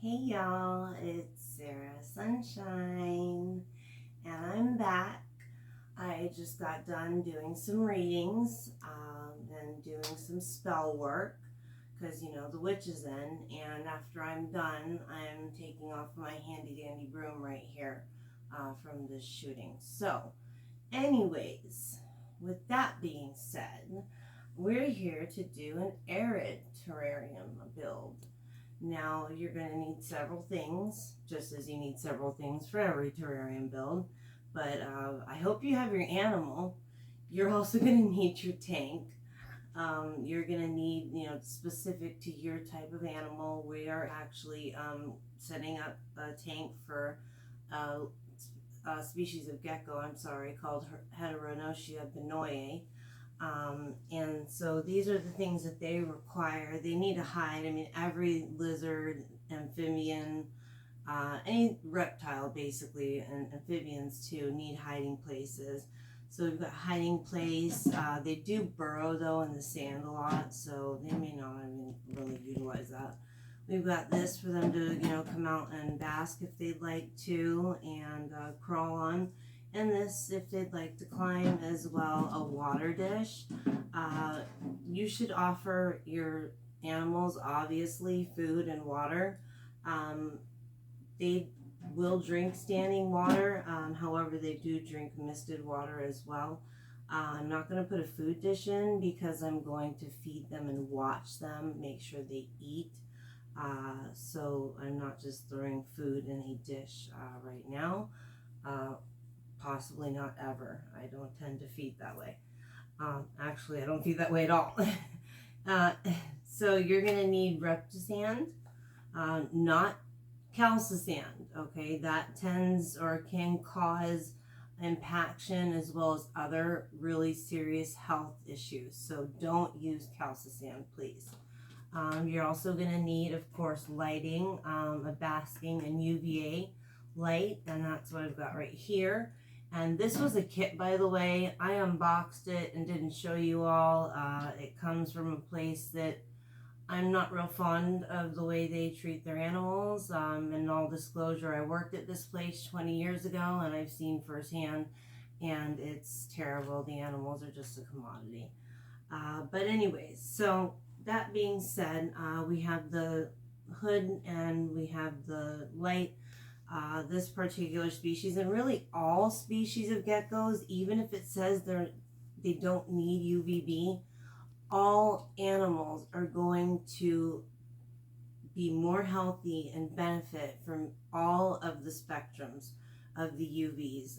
Hey y'all, it's Sarah Sunshine, and I'm back. I just got done doing some readings and doing some spell work because you know the witch is in, and after I'm done, I'm taking off my handy dandy broom right here from this shooting. So, anyways, with that being said, we're here to do an Arid terrarium build. Now you're going to need several things, just as you need several things for every terrarium build. But I hope you have your animal. You're also going to need your tank. You're going to need, specific to your type of animal. We are actually setting up a tank for a species of gecko, called Heteronotia benoye. And so these are the things that they require. They need to hide. I mean, every lizard, amphibian, any reptile basically, and amphibians too, need hiding places. So we've got hiding place. They do burrow though in the sand a lot, so they may not even really utilize that. We've got this for them to, come out and bask if they'd like to, and crawl on. And this if they'd like to climb as well, a water dish. You should offer your animals, obviously, food and water. They will drink standing water, however they do drink misted water as well. I'm not going to put a food dish in because I'm going to feed them and watch them, make sure they eat. So I'm not just throwing food in a dish right now. Possibly not ever. I don't tend to feed that way. Actually, I don't feed that way at all. So you're going to need Reptisand, not Calcisand, okay? That tends or can cause impaction as well as other really serious health issues. So don't use Calcisand, please. You're also going to need, of course, lighting, a basking and UVA light, and that's what I've got right here. And this was a kit, by the way. I unboxed it and didn't show you all. It comes from a place that I'm not real fond of the way they treat their animals. In all disclosure, I worked at this place 20 years ago, and I've seen firsthand, and it's terrible. The animals are just a commodity. But anyways, so that being said, we have the hood and we have the light. This particular species, and really all species of geckos, even if it says they don't need UVB, all animals are going to be more healthy and benefit from all of the spectrums of the UVs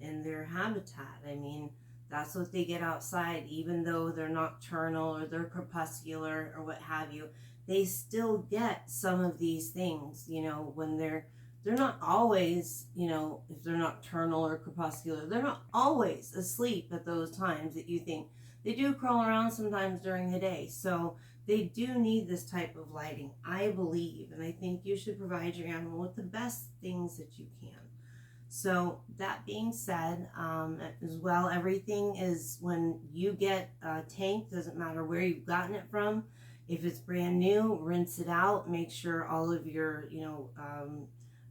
in their habitat. I mean, that's what they get outside. Even though they're nocturnal or they're crepuscular or what have you, they still get some of these things, when they're not always, if they're nocturnal or crepuscular, they're not always asleep at those times that you think. They do crawl around sometimes during the day. So they do need this type of lighting, I believe. And I think you should provide your animal with the best things that you can. So that being said, as well, everything is, when you get a tank, doesn't matter where you've gotten it from. If it's brand new, rinse it out. Make sure all of your,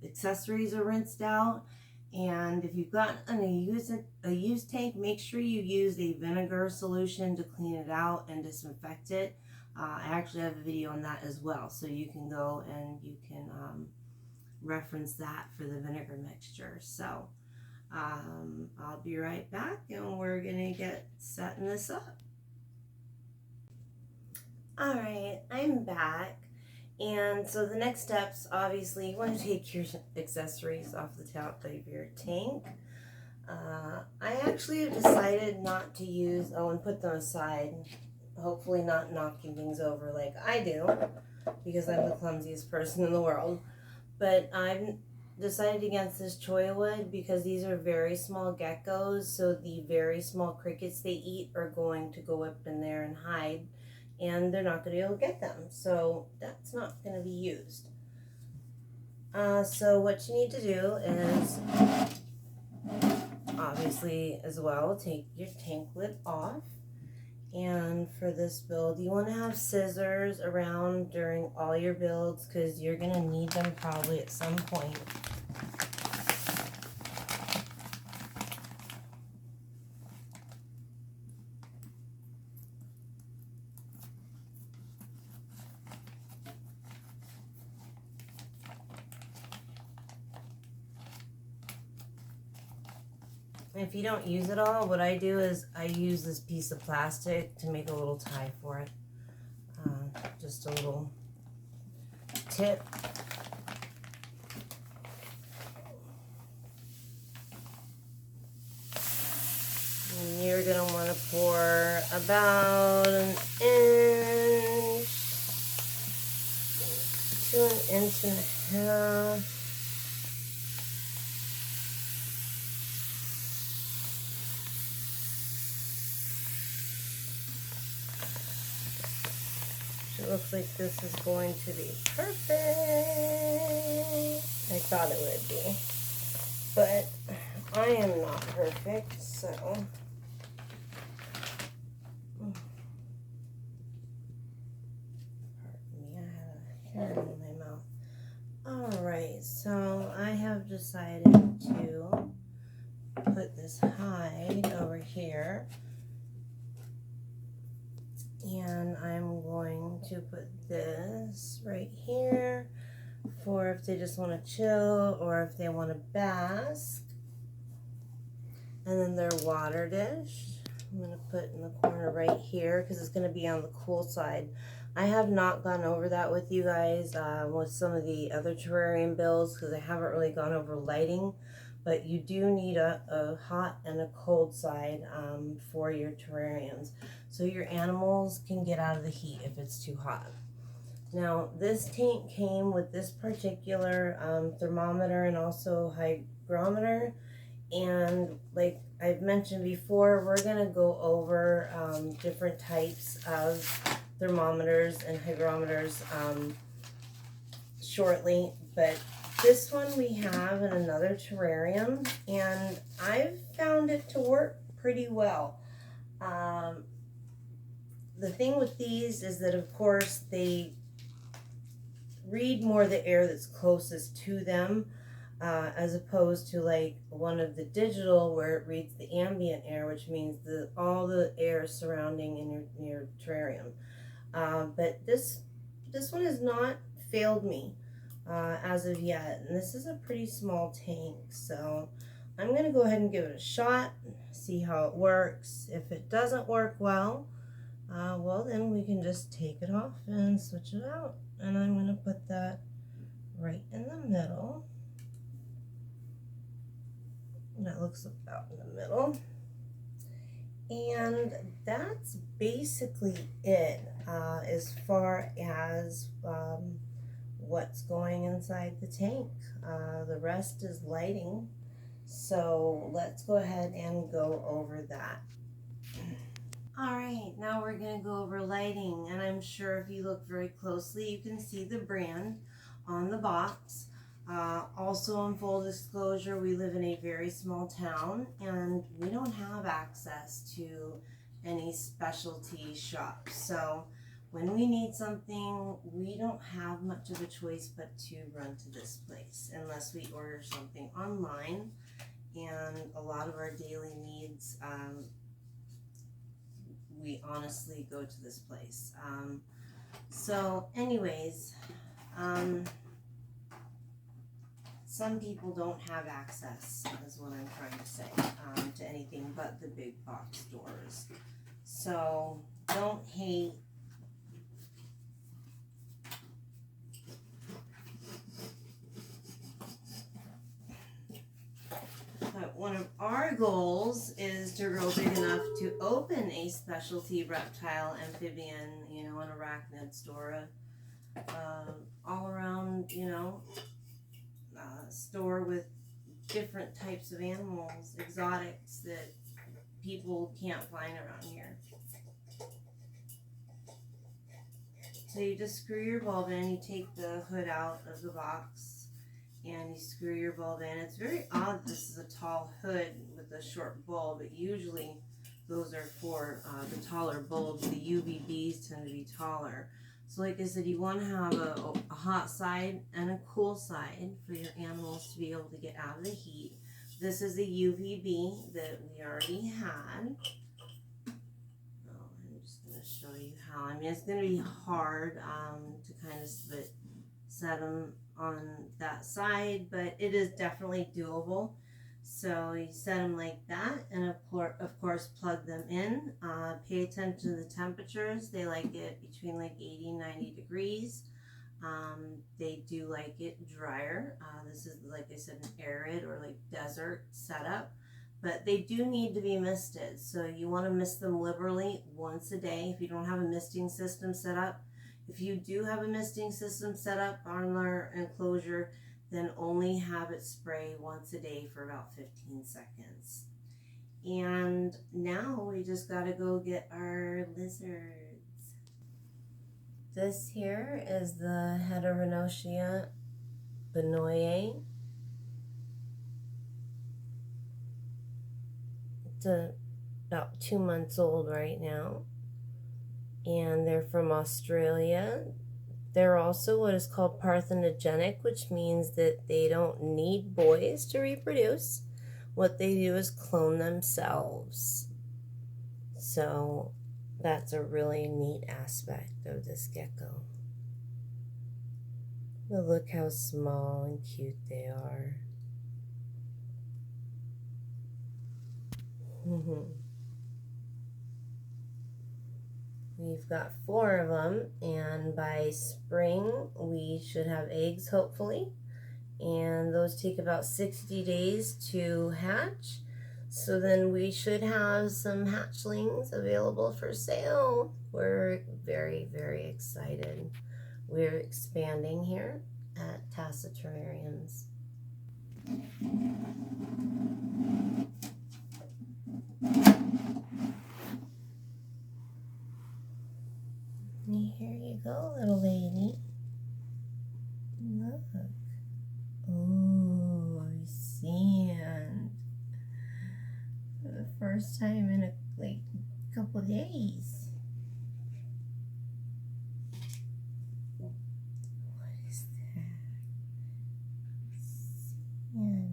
accessories are rinsed out. And if you've got a used tank, make sure you use a vinegar solution to clean it out and disinfect it. I actually have a video on that as well, so you can go and you can reference that for the vinegar mixture. So I'll be right back, and we're gonna get setting this up. All right, I'm back. And so the next steps, obviously, you want to take your accessories off the top of your tank. I actually have decided not to use, and put them aside, hopefully not knocking things over like I do, because I'm the clumsiest person in the world. But I've decided against this cholla wood because these are very small geckos, so the very small crickets they eat are going to go up in there and hide, and they're not going to be able to get them. So that's not going to be used. So what you need to do is, obviously as well, take your tank lid off. And for this build, you want to have scissors around during all your builds because you're going to need them probably at some point. If you don't use it all, what I do is I use this piece of plastic to make a little tie for it. Just a little tip. And you're going to want to pour about an inch to an inch and a half. It looks like this is going to be perfect. I thought it would be, but I am not perfect, so. Pardon me, I have a hair in my mouth. Alright, so I have decided to put this hide over here. And I'm going to put this right here for if they just want to chill or if they want to bask. And then their water dish, I'm going to put in the corner right here because it's going to be on the cool side. I have not gone over that with you guys with some of the other terrarium builds because I haven't really gone over lighting. But you do need a hot and a cold side for your terrariums. So your animals can get out of the heat if it's too hot. Now this tank came with this particular thermometer and also hygrometer. And like I've mentioned before, we're going to go over different types of thermometers and hygrometers shortly. But this one we have in another terrarium, and I've found it to work pretty well. The thing with these is that, of course, they read more the air that's closest to them, as opposed to like one of the digital where it reads the ambient air, which means all the air surrounding in your terrarium. But this one has not failed me as of yet, and this is a pretty small tank, so I'm going to go ahead and give it a shot, see how it works. If it doesn't work well, well then we can just take it off and switch it out. And I'm going to put that right in the middle. That looks about in the middle. And that's basically it as far as what's going inside the tank. The rest is lighting. So let's go ahead and go over that. Alright, now we're going to go over lighting, and I'm sure if you look very closely you can see the brand on the box. Also, in full disclosure, we live in a very small town and we don't have access to any specialty shops. So when we need something, we don't have much of a choice but to run to this place unless we order something online. And a lot of our daily needs, we honestly go to this place. So anyways, some people don't have access, is what I'm trying to say, to anything but the big box stores. So don't hate. But one of our goals is to grow big enough to open a specialty reptile, amphibian, an arachnid store, all around, store with different types of animals, exotics that people can't find around here. So you just screw your bulb in, you take the hood out of the box, and you screw your bulb in. It's very odd this is a tall hood with a short bulb, but usually those are for the taller bulbs. The UVBs tend to be taller. So like I said, you want to have a hot side and a cool side for your animals to be able to get out of the heat. This is a UVB that we already had. Oh, I'm just going to show you how. I mean, it's going to be hard to kind of set them on that side, but it is definitely doable. So you set them like that, and of course plug them in. Pay attention to the temperatures. They like it between like 80 and 90 degrees. They do like it drier. This is, like I said, an arid or like desert setup, but they do need to be misted. So you want to mist them liberally once a day. If you don't have a misting system set up, if you do have a misting system set up on their enclosure, then only have it spray once a day for about 15 seconds. And now we just gotta go get our lizards. This here is the Heterinotia benoye. It's about 2 months old right now, and they're from Australia. They're also what is called parthenogenic, which means that they don't need boys to reproduce. What they do is clone themselves. So that's a really neat aspect of this gecko. But look how small and cute they are. We've got 4 of them, and by spring we should have eggs, hopefully, and those take about 60 days to hatch. So then we should have some hatchlings available for sale. We're very, very excited. We're expanding here at Terrariums. Here you go, little lady. Look. Oh, sand. For the first time in a couple days. What is that? Sand.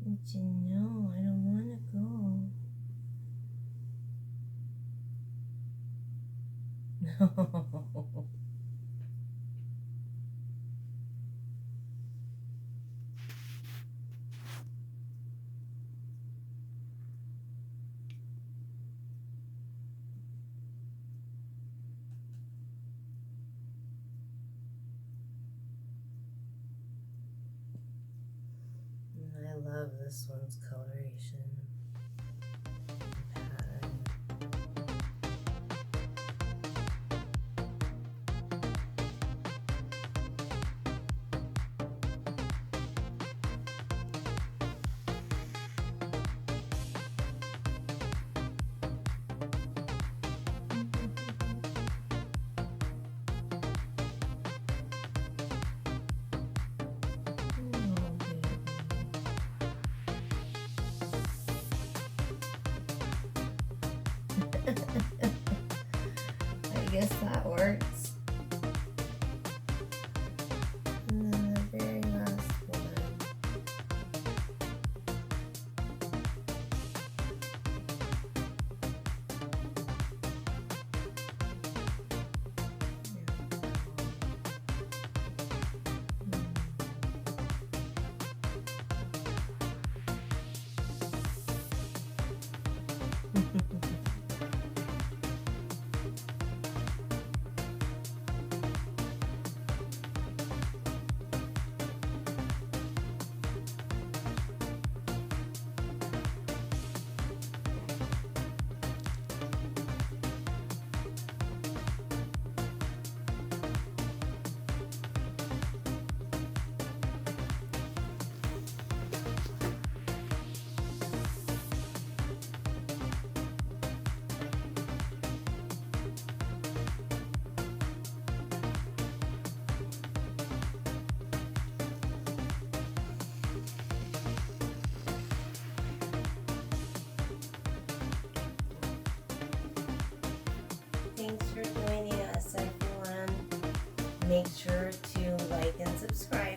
But you know, I don't want to go. No. I love this one's coloration. I guess that works. And then the very last one. Thanks for joining us, everyone. Make sure to like and subscribe.